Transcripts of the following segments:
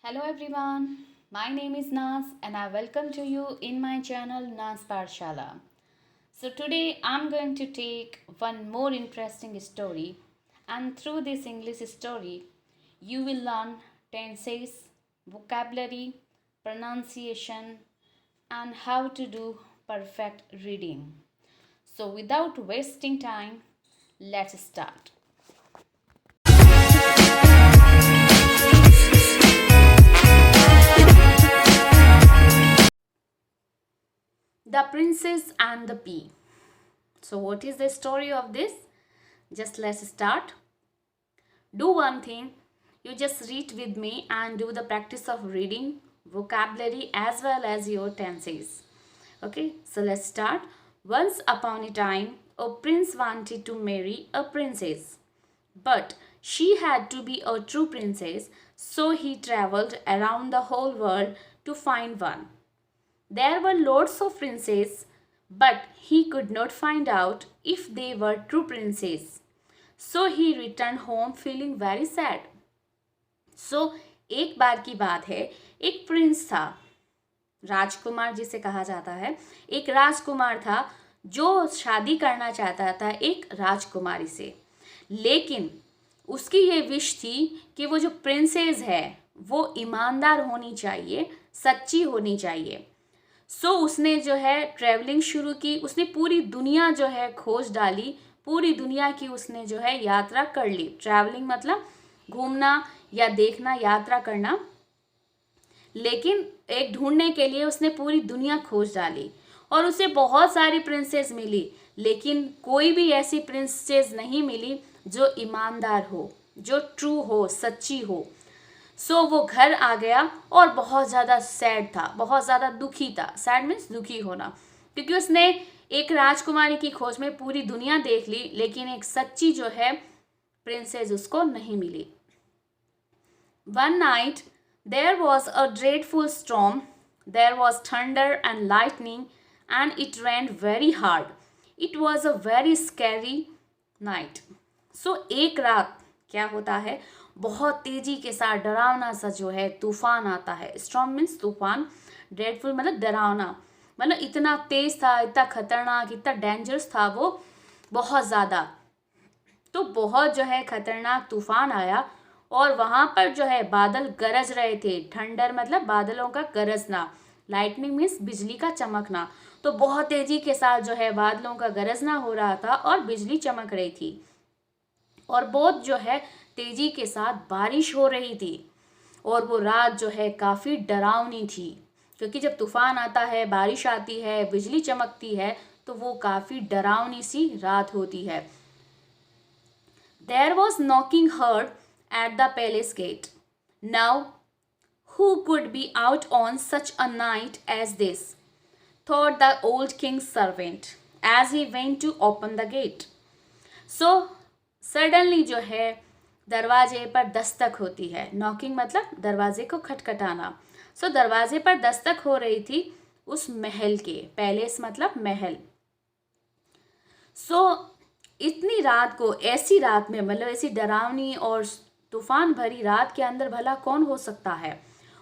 Hello everyone, my name is Naz and I welcome to you in my channel Naz Parshala. So today I'm going to take one more interesting story, and through this English story you will learn tenses, vocabulary, pronunciation and how to do perfect reading. So without wasting time, let's start. The Princess and the Pea. So, what is the story of this? Just let's start. Do one thing, you just read with me and do the practice of reading, vocabulary as well as your tenses. Okay, so let's start. Once upon a time, a prince wanted to marry a princess, but she had to be a true princess, so he traveled around the whole world to find one. There were lots of princes, but he could not find out if they were true princes. So he returned home feeling very sad. So एक बार की बात है, एक Prince था, राजकुमार जिसे कहा जाता है, एक राजकुमार था जो शादी करना चाहता था एक राजकुमारी से, लेकिन उसकी ये विश थी कि वो जो प्रिंसेस है वो ईमानदार होनी चाहिए, सच्ची होनी चाहिए. सो उसने जो है ट्रैवलिंग शुरू की, उसने पूरी दुनिया जो है खोज डाली, पूरी दुनिया की उसने जो है यात्रा कर ली. ट्रैवलिंग मतलब घूमना या देखना, यात्रा करना. लेकिन एक ढूंढने के लिए उसने पूरी दुनिया खोज डाली और उसे बहुत सारी प्रिंसेस मिली, लेकिन कोई भी ऐसी प्रिंसेस नहीं मिली जो ईमानदार हो, जो ट्रू हो, सच्ची हो. सो वो घर आ गया और बहुत ज़्यादा सैड था, बहुत ज़्यादा दुखी था. सैड मीन्स दुखी होना, क्योंकि उसने एक राजकुमारी की खोज में पूरी दुनिया देख ली, लेकिन एक सच्ची जो है प्रिंसेस उसको नहीं मिली. One night there was a dreadful storm, there was thunder and lightning and it rain very hard. It was a very scary night. So एक रात क्या होता है, बहुत तेजी के साथ डरावना सा जो है तूफान आता है. स्टॉर्म मीन्स तूफान, ड्रेडफुल मतलब डरावना, मतलब इतना तेज था, इतना खतरनाक, इतना डेंजरस था वो, बहुत ज़्यादा. तो बहुत जो है खतरनाक तूफान आया और वहाँ पर जो है बादल गरज रहे थे. ठंडर मतलब बादलों का गरजना, लाइटनिंग मीन्स बिजली का चमकना. तो बहुत तेजी के साथ जो है बादलों का गरजना हो रहा था और बिजली चमक रही थी और बहुत जो है तेजी के साथ बारिश हो रही थी. और वो रात जो है काफ़ी डरावनी थी, क्योंकि जब तूफान आता है, बारिश आती है, बिजली चमकती है, तो वो काफ़ी डरावनी सी रात होती है. There was knocking heard at the palace gate. Now, who could be out on such a night as this? Thought the old king's servant as he went to open the gate. So, suddenly जो है दरवाजे पर दस्तक होती है. Knocking मतलब दरवाजे को खटखटाना. सो दरवाजे पर दस्तक हो रही थी उस महल के. पैलेस मतलब महल. सो इतनी रात को, ऐसी रात में, मतलब ऐसी डरावनी और तूफान भरी रात के अंदर भला कौन हो सकता है.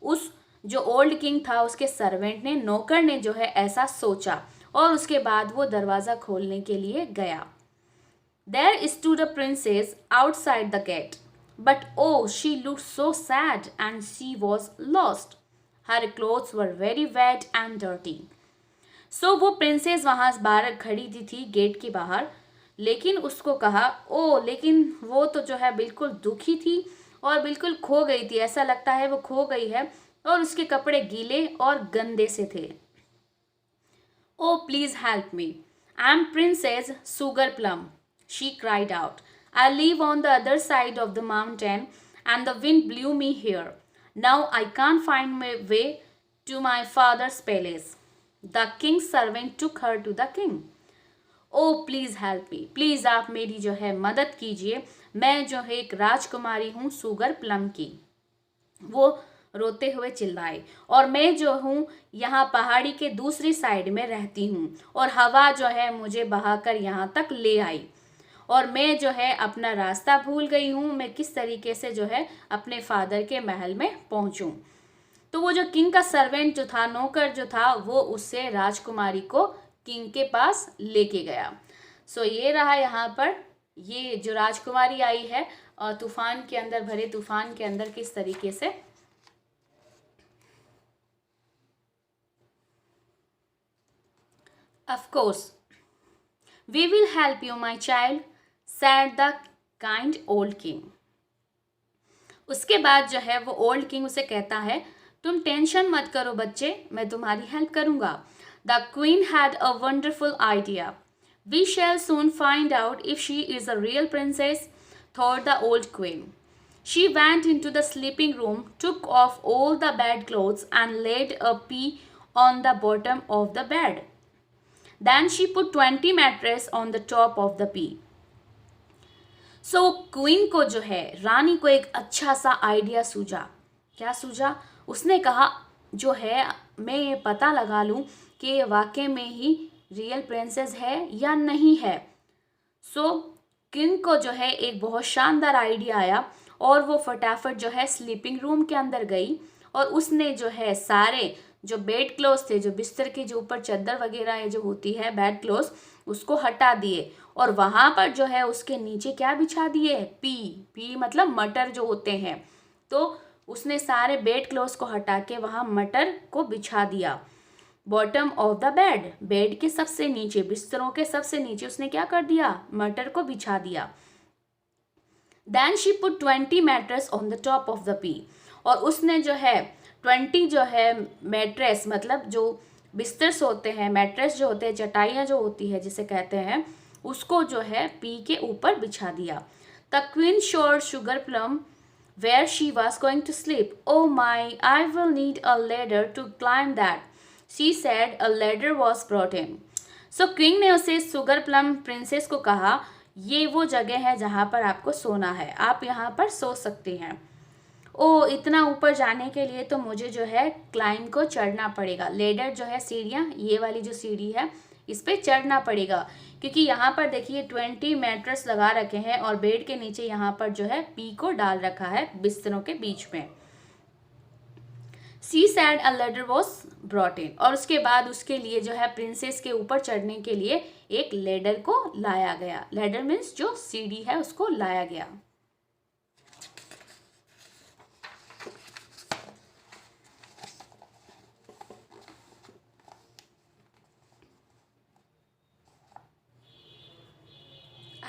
उस जो ओल्ड किंग था उसके सर्वेंट ने, नौकर ने जो है ऐसा सोचा और उसके बाद वो दरवाज़ा खोलने के लिए गया. There stood a princess outside the gate, but oh, she looked so sad and she was lost. Her clothes were very wet and dirty. So वो प्रिंसेस वहाँ बाहर खड़ी थी गेट के बाहर, लेकिन उसको कहा, ओ, लेकिन वो तो जो है बिल्कुल दुखी थी और बिल्कुल खो गई थी. ऐसा लगता है वो खो गई है और उसके कपड़े गीले और गंदे से थे. Oh please help me, I am princess Sugar Plum, she cried out. I live on the other side of the mountain and the wind blew me here. Now I can't find my way to my father's palace. The king's servant took her to the king. Oh please help me. Please आप मेरी जो है मदद कीजिए. मैं जो है एक राजकुमारी हूँ सुगर प्लम की. वो रोते हुए चिल्लाए, और मैं जो हूँ यहाँ पहाड़ी के दूसरी साइड में रहती हूँ और हवा जो है मुझे बहाकर यहाँ तक ले आई और मैं जो है अपना रास्ता भूल गई हूँ, मैं किस तरीके से जो है अपने फादर के महल में पहुँचूँ। तो वो जो किंग का सर्वेंट जो था, नौकर जो था, वो उससे राजकुमारी को किंग के पास लेके गया। सो ये रहा यहाँ पर, ये जो राजकुमारी आई है तूफान के अंदर, भरे तूफान के अंदर किस तरीके से। Of course we will help you my child, said the kind old king. उसके बाद जो है वो ओल्ड किंग उसे कहता है, तुम टेंशन मत करो बच्चे, मैं तुम्हारी हेल्प करूंगा। The queen had a wonderful idea, we shall soon find out if she is a real princess, thought the old queen. She went into the sleeping room, took off all the bed clothes and laid a pea on the bottom of the bed. Then she put 20 mattress on the top of the pea. So queen को जो है, रानी को एक अच्छा सा idea सूझा। क्या सूझा? उसने कहा जो है मैं ये पता लगा लूँ कि ये वाकई में ही रियल प्रिंसेस है या नहीं है। सो किंग को जो है एक बहुत शानदार आइडिया आया और वो फटाफट जो है स्लीपिंग रूम के अंदर गई और उसने जो है सारे जो बेड क्लोथ थे, जो बिस्तर के जो ऊपर चादर वगैरह जो होती है बेड क्लोथ, उसको हटा दिए और वहाँ पर जो है उसके नीचे क्या बिछा दिए? पी मतलब मटर जो होते हैं। तो उसने सारे बेड क्लोथ्स को हटा के वहाँ मटर को बिछा दिया। Bottom of the bed, bed के सबसे नीचे, बिस्तरों के सबसे नीचे उसने क्या कर दिया? मटर को बिछा दिया। Then she put 20 mattress on the top of the pea, और उसने जो है 20 जो है मैट्रेस मतलब जो बिस्तर होते हैं, मैट्रेस जो होते हैं, चटाइयाँ जो होती है जिसे कहते हैं, उसको जो है पी के ऊपर बिछा दिया। The queen showed sugar plum where she was going to sleep, oh my I will need a ladder to climb that, she said. A ladder was brought in. So queen ने उसे sugar plum princess को कहा, ये वो जगह है जहाँ पर आपको सोना है, आप यहाँ पर सो सकते हैं। ओ, इतना ऊपर जाने के लिए तो मुझे जो है क्लाइंब को चढ़ना पड़ेगा। लेडर जो है सीढ़ियाँ, ये वाली जो सीढ़ी है इस पर चढ़ना पड़ेगा, क्योंकि यहाँ पर देखिए 20 मैट्रेस लगा रखे हैं और बेड के नीचे यहाँ पर जो है पी को डाल रखा है बिस्तरों के बीच में। She said a ladder was brought in, और उसके बाद उसके लिए जो है प्रिंसेस के ऊपर चढ़ने के लिए एक लेडर को लाया गया। लेडर मीन्स जो सीढ़ी है उसको लाया गया।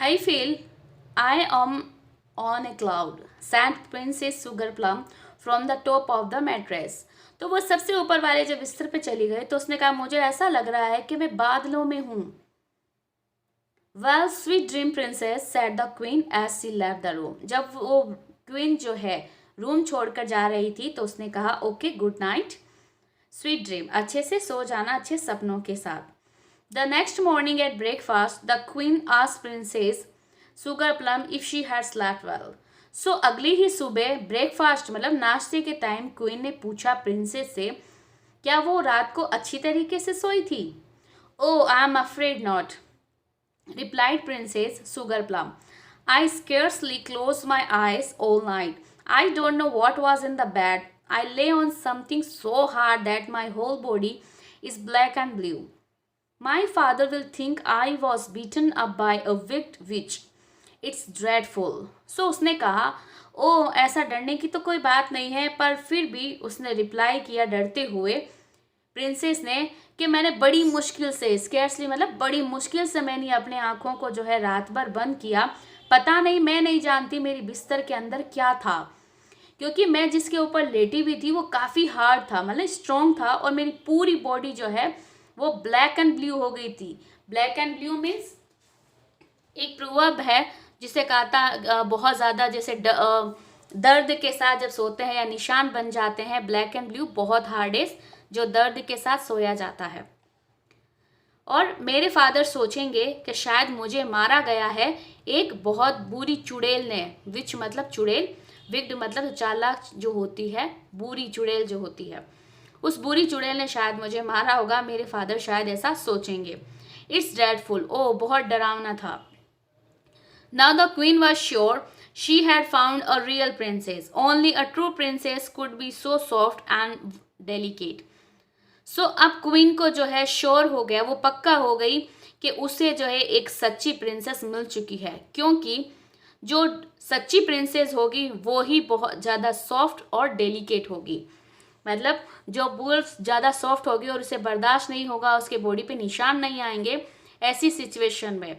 I feel I am on a cloud, said Princess Sugar Plum from the top of the mattress. तो वो सबसे ऊपर वाले जब बिस्तर पे चली गई तो उसने कहा, मुझे ऐसा लग रहा है कि मैं बादलों में हूँ। Well, sweet dream princess, said the queen as she left the room. जब वो क्वीन जो है रूम छोड़कर जा रही थी तो उसने कहा, okay good night, sweet dream, अच्छे से सो जाना, अच्छे सपनों के साथ। The next morning at breakfast, the queen asked Princess Sugar Plum if she had slept well. So अगली ही सुबह ब्रेकफास्ट मतलब नाश्ते के टाइम क्वीन ने पूछा प्रिंसेस से, क्या वो रात को अच्छी तरीके से सोई थी? Oh, I am afraid not, replied Princess Sugar Plum. I scarcely closed my eyes all night. I don't know what was in the bed. I lay on something so hard that my whole body is black and blue. My father will think I was beaten up by a wicked witch. It's dreadful. So उसने कहा, ओ ऐसा डरने की तो कोई बात नहीं है, पर फिर भी उसने रिप्लाई किया डरते हुए प्रिंसेस ने कि मैंने बड़ी मुश्किल से, स्कैर्सली मतलब बड़ी मुश्किल से मैंने अपने आँखों को जो है रात भर बंद किया। पता नहीं, मैं नहीं जानती मेरी बिस्तर के अंदर क्या था, क्योंकि मैं जिसके ऊपर लेटी हुई थी वो काफ़ी हार्ड था, मतलब स्ट्रॉन्ग था, और मेरी पूरी बॉडी जो है वो ब्लैक एंड ब्लू हो गई थी। ब्लैक एंड ब्लू मीन्स एक प्रोवर्ब है जिसे कहता बहुत ज़्यादा जैसे दर्द के साथ जब सोते हैं या निशान बन जाते हैं, ब्लैक एंड ब्लू बहुत हार्डेस्ट जो दर्द के साथ सोया जाता है। और मेरे फादर सोचेंगे कि शायद मुझे मारा गया है एक बहुत बुरी चुड़ैल ने, विच मतलब चुड़ैल, विक्ड मतलब चालाक जो होती है, बुरी चुड़ैल जो होती है, उस बुरी चुड़ैल ने शायद मुझे मारा होगा। मेरे फादर शायद ऐसा सोचेंगे। इट्स ड्रेडफुल, ओ बहुत डरावना था। Now the queen was sure she had found a real princess. Only a true princess could be so soft and delicate. सो अब क्वीन को जो है श्योर हो गया, वो पक्का हो गई कि उसे जो है एक सच्ची प्रिंसेस मिल चुकी है, क्योंकि जो सच्ची प्रिंसेस होगी वो ही बहुत ज़्यादा सॉफ्ट और डेलिकेट होगी। मतलब जो बुल्स ज़्यादा सॉफ्ट होगी और उसे बर्दाश्त नहीं होगा, उसके बॉडी पे निशान नहीं आएंगे, ऐसी सिचुएशन में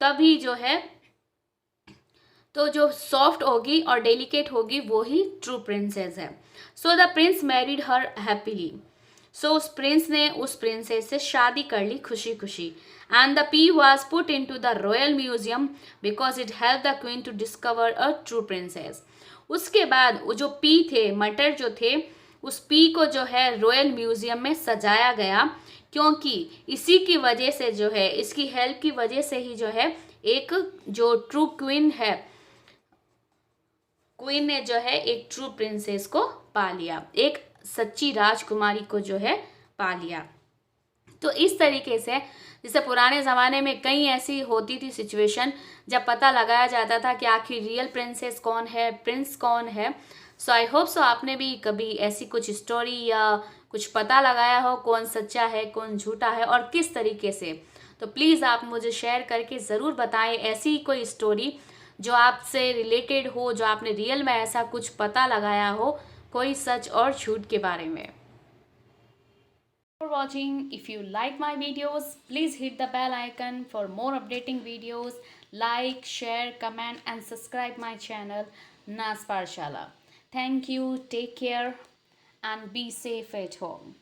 तभी जो है तो जो सॉफ्ट होगी और डेलिकेट होगी वो ही ट्रू प्रिंसेस है। So the prince married her happily. So उस प्रिंस ने उस प्रिंसेस से शादी कर ली खुशी खुशी। And the pea was put into the royal museum because it help the queen to discover a true princess. उसके बाद वो जो पी थे, मटर जो थे, उस पी को जो है रॉयल म्यूजियम में सजाया गया, क्योंकि इसी की वजह से जो है, इसकी हेल्प की वजह से ही जो है एक जो ट्रू क्वीन है, क्वीन ने जो है एक ट्रू प्रिंसेस को पा लिया, एक सच्ची राजकुमारी को जो है पा लिया। तो इस तरीके से जैसे पुराने ज़माने में कई ऐसी होती थी सिचुएशन जब पता लगाया जाता था कि आखिर रियल प्रिंसेस कौन है, प्रिंस कौन है। सो आई होप सो आपने भी कभी ऐसी कुछ स्टोरी या कुछ पता लगाया हो कौन सच्चा है कौन झूठा है और किस तरीके से। तो प्लीज़ आप मुझे शेयर करके ज़रूर बताएं ऐसी कोई स्टोरी जो आपसे रिलेटेड हो, जो आपने रियल में ऐसा कुछ पता लगाया हो, कोई सच और झूठ के बारे में। For watching. If you like my videos, please hit the bell icon for more updating videos. Like, share, comment and subscribe my channel Nas Parshala. Thank you, take care and be safe at home.